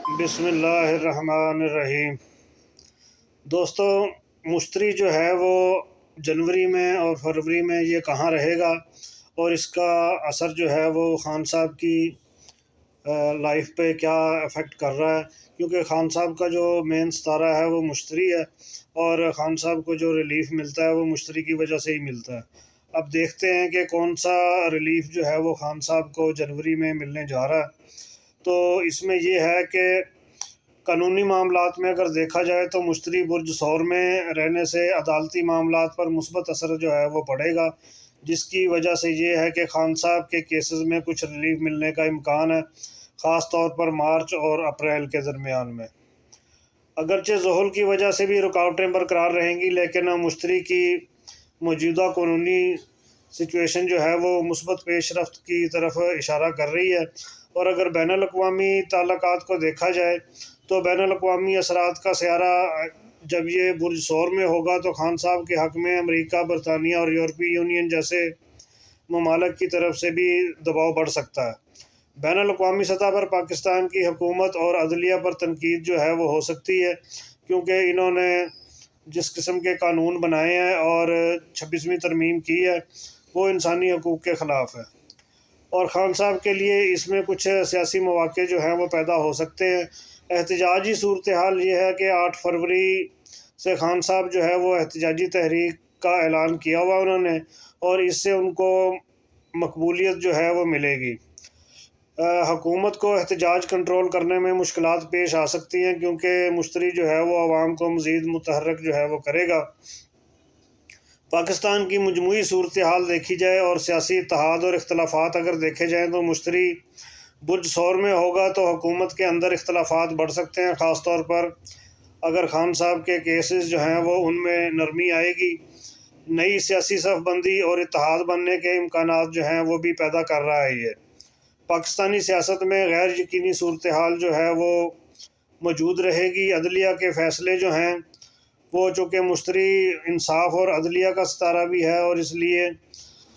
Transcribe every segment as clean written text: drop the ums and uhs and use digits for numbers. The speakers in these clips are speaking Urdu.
بسم اللہ الرحمن الرحیم۔ دوستو، مشتری جو ہے وہ جنوری میں اور فروری میں یہ کہاں رہے گا اور اس کا اثر جو ہے وہ خان صاحب کی لائف پہ کیا افیکٹ کر رہا ہے، کیونکہ خان صاحب کا جو مین ستارہ ہے وہ مشتری ہے اور خان صاحب کو جو ریلیف ملتا ہے وہ مشتری کی وجہ سے ہی ملتا ہے۔ اب دیکھتے ہیں کہ کون سا ریلیف جو ہے وہ خان صاحب کو جنوری میں ملنے جا رہا ہے۔ تو اس میں یہ ہے کہ قانونی معاملات میں اگر دیکھا جائے تو مشتری برج ثور میں رہنے سے عدالتی معاملات پر مثبت اثر جو ہے وہ پڑے گا، جس کی وجہ سے یہ ہے کہ خان صاحب کے کیسز میں کچھ ریلیف ملنے کا امکان ہے، خاص طور پر مارچ اور اپریل کے درمیان میں۔ اگرچہ زحل کی وجہ سے بھی رکاوٹیں برقرار رہیں گی، لیکن مشتری کی موجودہ قانونی سچویشن جو ہے وہ مثبت پیش رفت کی طرف اشارہ کر رہی ہے۔ اور اگر بین الاقوامی تعلقات کو دیکھا جائے تو بین الاقوامی اثرات کا سیارہ جب یہ برج ثور میں ہوگا تو خان صاحب کے حق میں امریکہ، برطانیہ اور یورپی یونین جیسے ممالک کی طرف سے بھی دباؤ بڑھ سکتا ہے۔ بین الاقوامی سطح پر پاکستان کی حکومت اور عدلیہ پر تنقید جو ہے وہ ہو سکتی ہے، کیونکہ انہوں نے جس قسم کے قانون بنائے ہیں اور 26ویں ترمیم کی ہے وہ انسانی حقوق کے خلاف ہے، اور خان صاحب کے لیے اس میں کچھ سیاسی مواقع جو ہیں وہ پیدا ہو سکتے ہیں۔ احتجاجی صورتحال یہ ہے کہ 8 فروری سے خان صاحب جو ہے وہ احتجاجی تحریک کا اعلان کیا ہوا انہوں نے، اور اس سے ان کو مقبولیت جو ہے وہ ملے گی۔ حکومت کو احتجاج کنٹرول کرنے میں مشکلات پیش آ سکتی ہیں، کیونکہ مشتری جو ہے وہ عوام کو مزید متحرک جو ہے وہ کرے گا۔ پاکستان کی مجموعی صورتحال دیکھی جائے اور سیاسی اتحاد اور اختلافات اگر دیکھے جائیں تو مشتری برج ثور میں ہوگا تو حکومت کے اندر اختلافات بڑھ سکتے ہیں، خاص طور پر اگر خان صاحب کے کیسز جو ہیں وہ ان میں نرمی آئے گی۔ نئی سیاسی صف بندی اور اتحاد بننے کے امکانات جو ہیں وہ بھی پیدا کر رہا ہے۔ یہ پاکستانی سیاست میں غیر یقینی صورتحال جو ہے وہ موجود رہے گی۔ عدلیہ کے فیصلے جو ہیں وہ چونکہ مشتری انصاف اور عدلیہ کا ستارہ بھی ہے، اور اس لیے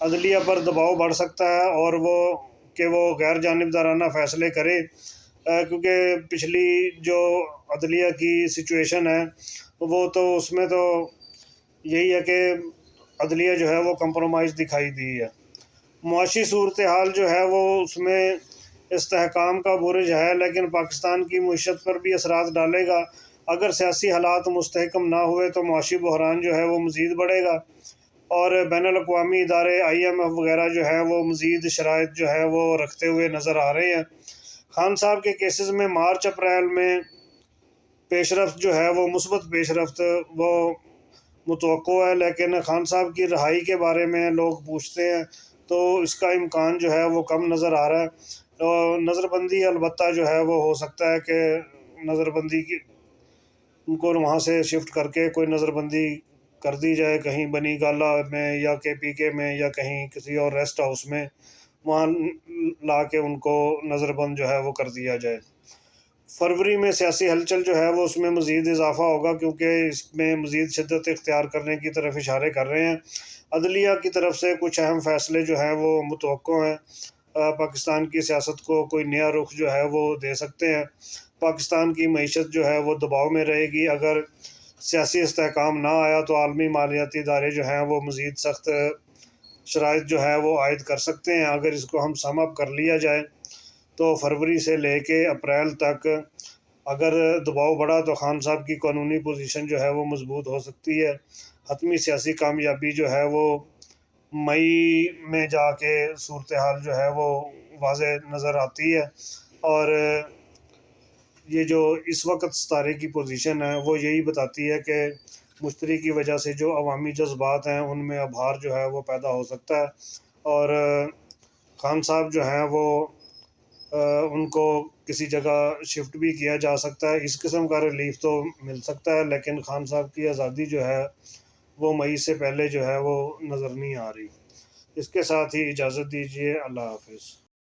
عدلیہ پر دباؤ بڑھ سکتا ہے اور وہ غیر جانبدارانہ فیصلے کرے، کیونکہ پچھلی جو عدلیہ کی سچویشن ہے وہ تو اس میں تو یہی ہے کہ عدلیہ جو ہے وہ کمپرومائز دکھائی دی ہے۔ معاشی صورتحال جو ہے وہ اس میں استحکام کا برج ہے، لیکن پاکستان کی معیشت پر بھی اثرات ڈالے گا۔ اگر سیاسی حالات مستحکم نہ ہوئے تو معاشی بحران جو ہے وہ مزید بڑھے گا، اور بین الاقوامی ادارے IMF وغیرہ جو ہے وہ مزید شرائط جو ہے وہ رکھتے ہوئے نظر آ رہے ہیں۔ خان صاحب کے کیسز میں مارچ اپریل میں پیش رفت جو ہے وہ مثبت پیش رفت وہ متوقع ہے، لیکن خان صاحب کی رہائی کے بارے میں لوگ پوچھتے ہیں تو اس کا امکان جو ہے وہ کم نظر آ رہا ہے۔ نظر بندی البتہ جو ہے وہ ہو سکتا ہے کہ نظر بندی کی ان کو وہاں سے شفٹ کر کے کوئی نظر بندی کر دی جائے، کہیں بنی گالہ میں یا KPK میں یا کہیں کسی اور ریسٹ ہاؤس میں، وہاں لا کے ان کو نظر بند جو ہے وہ کر دیا جائے۔ فروری میں سیاسی ہلچل جو ہے وہ اس میں مزید اضافہ ہوگا، کیونکہ اس میں مزید شدت اختیار کرنے کی طرف اشارے کر رہے ہیں۔ عدلیہ کی طرف سے کچھ اہم فیصلے جو ہیں وہ متوقع ہیں، پاکستان کی سیاست کو کوئی نیا رخ جو ہے وہ دے سکتے ہیں۔ پاکستان کی معیشت جو ہے وہ دباؤ میں رہے گی۔ اگر سیاسی استحکام نہ آیا تو عالمی مالیاتی ادارے جو ہیں وہ مزید سخت شرائط جو ہے وہ عائد کر سکتے ہیں۔ اگر اس کو ہم سم اپ کر لیا جائے تو فروری سے لے کے اپریل تک اگر دباؤ بڑھا تو خان صاحب کی قانونی پوزیشن جو ہے وہ مضبوط ہو سکتی ہے۔ حتمی سیاسی کامیابی جو ہے وہ مئی میں جا کے صورتحال جو ہے وہ واضح نظر آتی ہے، اور یہ جو اس وقت ستارے کی پوزیشن ہے وہ یہی بتاتی ہے کہ مشتری کی وجہ سے جو عوامی جذبات ہیں ان میں ابھار جو ہے وہ پیدا ہو سکتا ہے، اور خان صاحب جو ہیں وہ ان کو کسی جگہ شفٹ بھی کیا جا سکتا ہے۔ اس قسم کا ریلیف تو مل سکتا ہے، لیکن خان صاحب کی آزادی جو ہے وہ مئی سے پہلے جو ہے وہ نظر نہیں آ رہی۔ اس کے ساتھ ہی اجازت دیجیے، اللہ حافظ۔